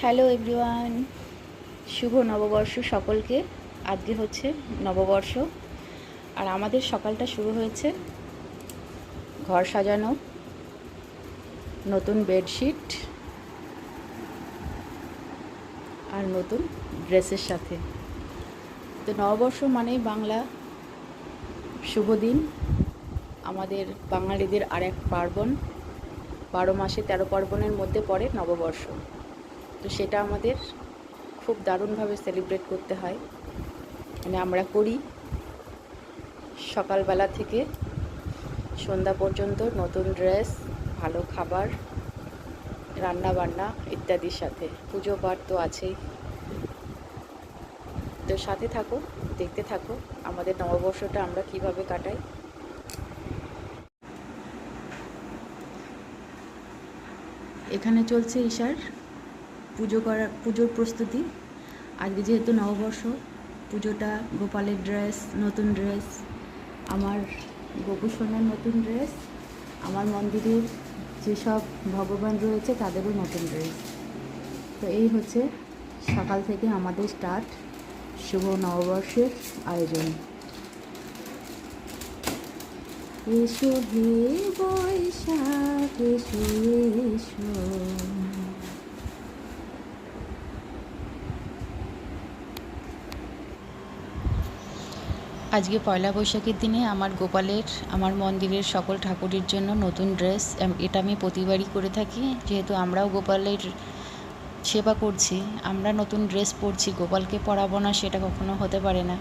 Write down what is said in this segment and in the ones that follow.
Hello everyone, শুভ নববর্ষ সকলকে। আজকে হচ্ছে নববর্ষ, আর আমাদের সকালটা শুরু হয়েছে ঘর সাজানো, নতুন বেডশিট আর নতুন ড্রেসের সাথে। তো নববর্ষ মানেই বাংলা শুভ দিন, আমাদের বাঙালিদের আর এক পার্বণ। 12 মাসে 13 পার্বণের মধ্যে পড়ে নববর্ষ। তো সেটা আমাদের খুব দারুণভাবে সেলিব্রেট করতে হয়, মানে আমরা করি। সকালবেলা থেকে সন্ধ্যা পর্যন্ত নতুন ড্রেস, ভালো খাবার, রান্না বান্না ইত্যাদির সাথে পুজো পাঠ তো আছেই। তো সাথে থাকো, দেখতে থাকো আমাদের নববর্ষটা আমরা কিভাবে কাটাই। এখানে চলছে ঈশার পুজোর প্রস্তুতি। আজকে যেহেতু নববর্ষ, পুজোটা গোপালের ড্রেস, নতুন ড্রেস, আমার গোপুসোনার নতুন ড্রেস, আমার মন্দিরের যেসব ভগবান রয়েছে তাদেরও নতুন ড্রেস। তো এই হচ্ছে সকাল থেকে আমাদের স্টার্ট শুভ নববর্ষের আয়োজন। এসো হে বৈশাখ এসো এসো। আজকে পয়লা বৈশাখের দিনে আমার মন্দিরের সকল ঠাকুরের জন্য নতুন ড্রেস। এটা আমি প্রতিবারই করে থাকি, যেহেতু আমরাও গোপালের সেবা করছি, আমরা নতুন ড্রেস পরছি, গোপালকে পরাবো না সেটা কখনো হতে পারে না।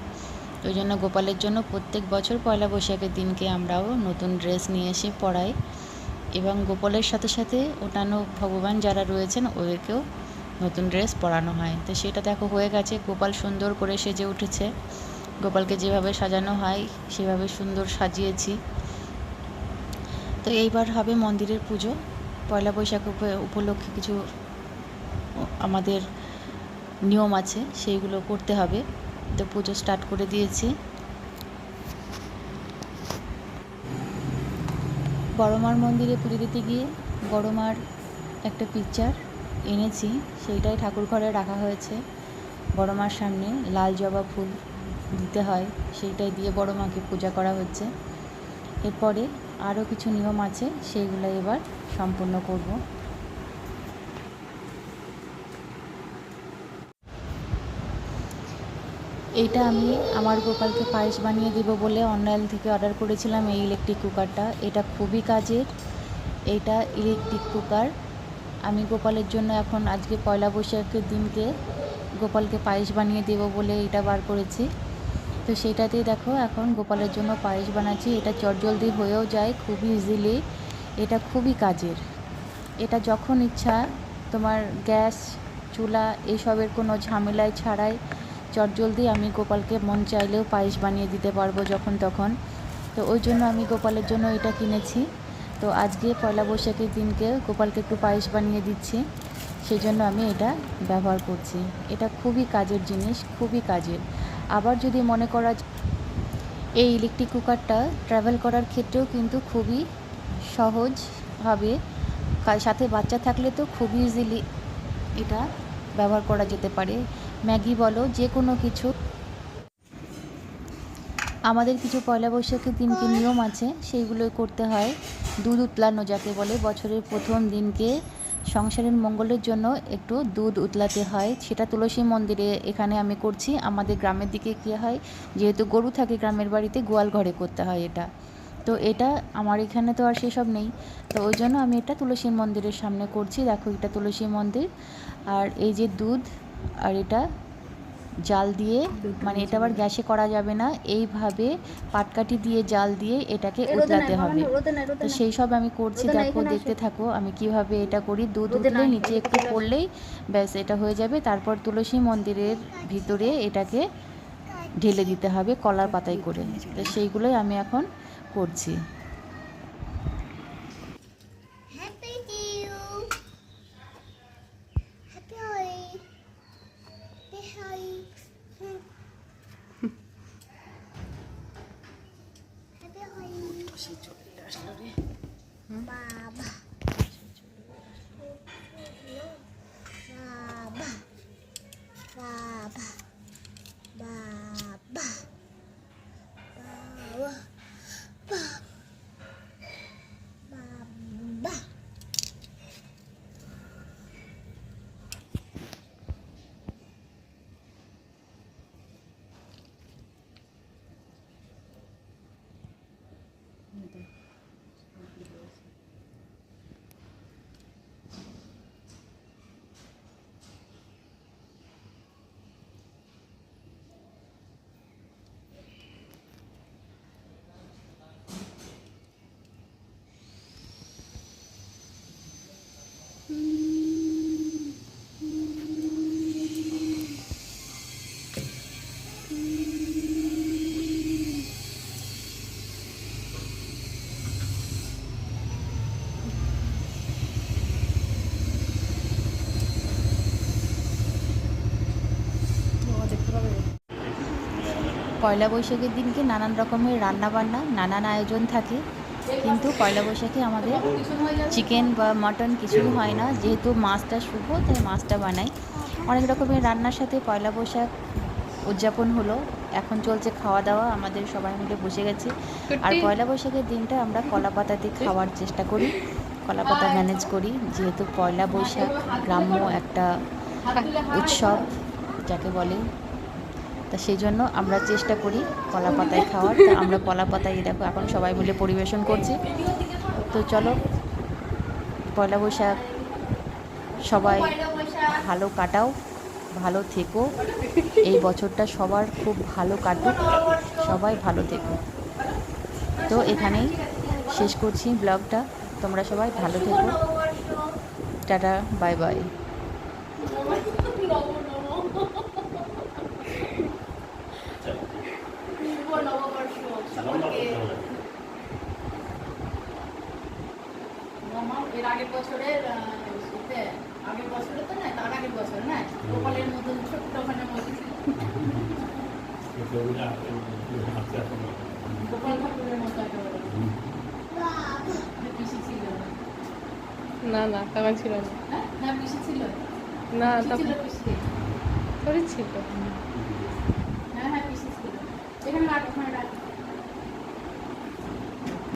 ওই জন্য গোপালের জন্য প্রত্যেক বছর পয়লা বৈশাখের দিনকে আমরাও নতুন ড্রেস নিয়ে এসে পরাই, এবং গোপালের সাথে সাথে অন্যান্য ভগবান যারা রয়েছেন ওদেরকেও নতুন ড্রেস পরানো হয়। তো সেটা দেখো হয়ে গেছে, গোপাল সুন্দর করে সেজে উঠেছে। গোপালকে যেভাবে সাজানো হয় সেভাবে সুন্দর সাজিয়েছি। তো এইবার হবে মন্দিরের পুজো। পয়লা বৈশাখ উপলক্ষে কিছু আমাদের নিয়ম আছে, সেইগুলো করতে হবে। তো পুজো স্টার্ট করে দিয়েছি। বড়মার মন্দিরে পুজো দিতে গিয়ে বড়মার একটা পিকচার এনেছি, সেইটাই ঠাকুর ঘরে রাখা হয়েছে। বড়মার সামনে লাল জবা ফুল দিতে হয়, সেইটাই দিয়ে বড়মাকে পূজা করা হচ্ছে। এরপরে আরও কিছু নিয়ম আছে, সেইগুলো এবার সম্পূর্ণ করব। এইটা আমি আমার গোপালকে পায়েস বানিয়ে দেব বলে অনলাইন থেকে অর্ডার করেছিলাম এই ইলেকট্রিক কুকারটা। এটা খুবই কাজের, এইটা ইলেকট্রিক কুকার। আমি গোপালের জন্য এখন আজকে পয়লা বৈশাখের দিনকে গোপালকে পায়েস বানিয়ে দেব বলে এটা বার করেছি। তো সেইটাতেই দেখো এখন গোপালের জন্য পায়েস বানাচ্ছি। এটা চটজলদি হয়েও যায় খুবই ইজিলি, এটা খুবই কাজের। এটা যখন ইচ্ছা তোমার গ্যাস চুলা এইসবের কোনো ঝামেলায় ছাড়াই চটজলদি আমি গোপালকে মন চাইলেও পায়েস বানিয়ে দিতে পারবো যখন তখন। তো ওই জন্য আমি গোপালের জন্য এটা কিনেছি। তো আজকে পয়লা বৈশাখের দিনকে গোপালকে একটু পায়েস বানিয়ে দিচ্ছি, সেই জন্য আমি এটা ব্যবহার করছি। এটা খুবই কাজের জিনিস, খুবই কাজের। আবার যদি মনে করা এই ইলেকট্রিক কুকারটা ট্রাভেল করার ক্ষেত্রেও কিন্তু খুবই সহজ হবে। সাথে বাচ্চা থাকলে তো খুবই ইজিলি এটা ব্যবহার করা যেতে পারে। ম্যাগি বলো, যে কোনো কিছু। আমাদের কিছু পয়লা বৈশাখের দিনকে নিয়ম আছে, সেইগুলো করতে হয়। দুধ উতলানো যাকে বলে, বছরের প্রথম দিনকে সংসারের মঙ্গলের জন্য একটু দুধ উতলাতে হয়। সেটা তুলসী মন্দিরে এখানে আমি করছি। আমাদের গ্রামের দিকে কী হয়, যেহেতু গরু থাকে গ্রামের বাড়িতে, গোয়াল ঘরে করতে হয় এটা। তো এটা আমার এখানে তো আর সেসব নেই, তো ওই জন্য আমি এটা তুলসী মন্দিরের সামনে করছি। দেখো এটা তুলসী মন্দির, আর এই যে দুধ, আর এটা জাল দিয়ে, মানে এটা আবার গ্যাসে করা যাবে না, এইভাবে পাটকাঠি দিয়ে জাল দিয়ে এটাকে উতলাতে হবে। তো সেই সব আমি করছি, দেখো দেখতে থাকো আমি কিভাবে এটা করি। দুধ উতলে নিচে একটু পড়লেই ব্যাস এটা হয়ে যাবে। তারপর তুলসী মন্দিরের ভিতরে এটাকে ঢেলে দিতে হবে কলার পাতায় করে। তো সেইগুলোই আমি এখন করছি। পয়লা বৈশাখের দিনকে নানান রকমের রান্নাবান্না, নানান আয়োজন থাকে, কিন্তু পয়লা বৈশাখে আমাদের চিকেন বা মাটন কিছুই হয় না, যেহেতু মাছটা শুভ তাই মাছটা বানাই। অনেক রকমের রান্নার সাথে পয়লা বৈশাখ উদযাপন হলো। এখন চলছে খাওয়া দাওয়া, আমাদের সবাই মিলে বসে গেছে। আর পয়লা বৈশাখের দিনটা আমরা কলা পাতাতে খাওয়ার চেষ্টা করি, কলা পাতা ম্যানেজ করি, যেহেতু পয়লা বৈশাখ গ্রাম্য একটা উৎসব যাকে বলে, তা সেই জন্য আমরা চেষ্টা করি কলা পাতায় খাওয়ার। তা আমরা কলা পাতায় দেখো এখন সবাই মিলে পরিবেশন করছি। তো চলো, পয়লা বৈশাখ সবাই ভালো কাটাও, ভালো থেকো, এই বছরটা সবার খুব ভালো কাটুক, সবাই ভালো থেকো। তো এখানেই শেষ করছি ব্লগটা, তোমরা সবাই ভালো থেকো, টাটা, বাই বাই। এর আগের বছরের আগের বছরে তো না, তার আগের বছর না, গোপালের মতন ছোট্ট ওখানে গোপাল ঠাকুরের মতো পিসি ছিল না না তেমন ছিল না। না পিসি ছিল না ছিল তখন পিসি তোরই ছিল। হ্যাঁ হ্যাঁ পিসি ছিল। এখানে রাখ, ওখানে রাখ।